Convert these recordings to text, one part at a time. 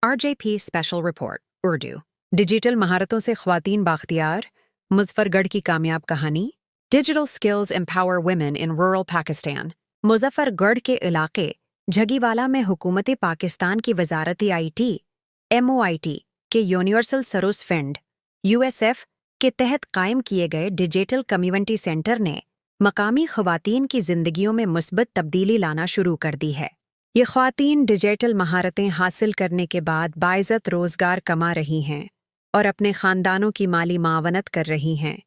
RJP special report Urdu. Digital महारतों से ख्वातीन बाख्तियार, मुजफ्फरगढ़ की कामयाब कहानी। Digital skills empower women in rural Pakistan. Muzaffargarh के इलाके झगीवाला में हुकूमत पाकिस्तान की वजारती IT MOIT के यूनिवर्सल सर्विस फंड USF के तहत कायम किए गए डिजिटल कम्युनिटी सेंटर ने मकामी ख्वातीन की जिंदगियों में मुस्बत तब्दीली लाना शुरू कर दी है। ये ख्वातीन डिजिटल महारतें हासिल करने के बाद बाइज़्ज़त रोज़गार कमा रही हैं और अपने ख़ानदानों की माली मावनत कर रही हैं,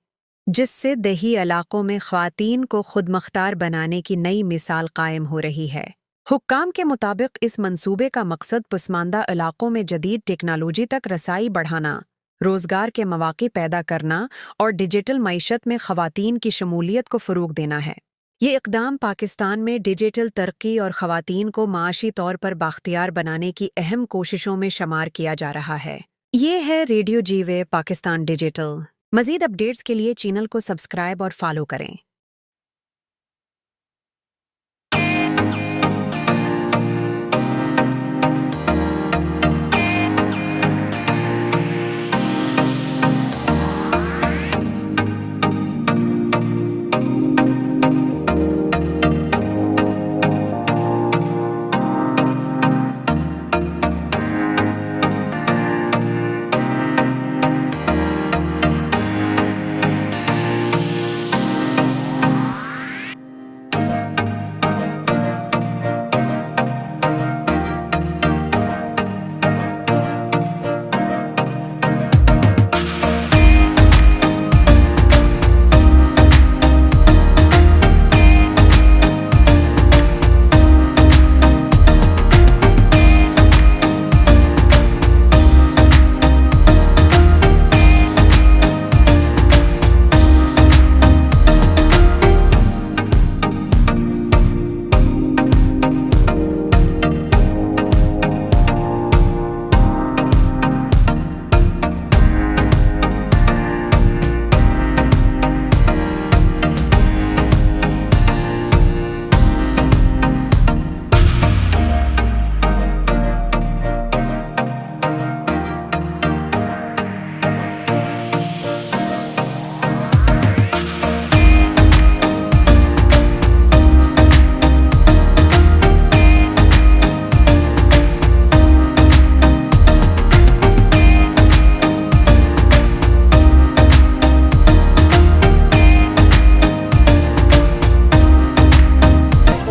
जिससे देही इलाकों में ख्वातीन को खुदमुख्तार बनाने की नई मिसाल कायम हो रही है। हुक्काम के मुताबिक इस मंसूबे का मकसद पसमानदा इलाकों में जदीद टेक्नोलॉजी तक रसाई बढ़ाना, रोज़गार के मौके पैदा करना और डिजिटल मईशत में ख़वातीन की शमूलियत को फ़रोग़ देना है। ये इक़दाम पाकिस्तान में डिजिटल तरक्की और ख़वातीन को माशी तौर पर बाख्तियार बनाने की अहम कोशिशों में शुमार किया जा रहा है। ये है रेडियो जीवे पाकिस्तान डिजिटल। मज़ीद अपडेट्स के लिए चैनल को सब्सक्राइब और फॉलो करें।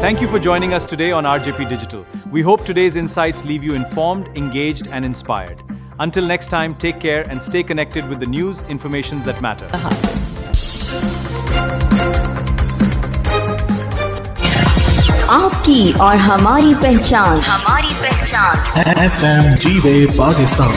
Thank you for joining us today on RJP Digital. We hope today's insights leave you informed, engaged, and inspired. Until next time, take care and stay connected with the news, informations that matter. आपकी और हमारी पहचान FM जीवे पाकिस्तान।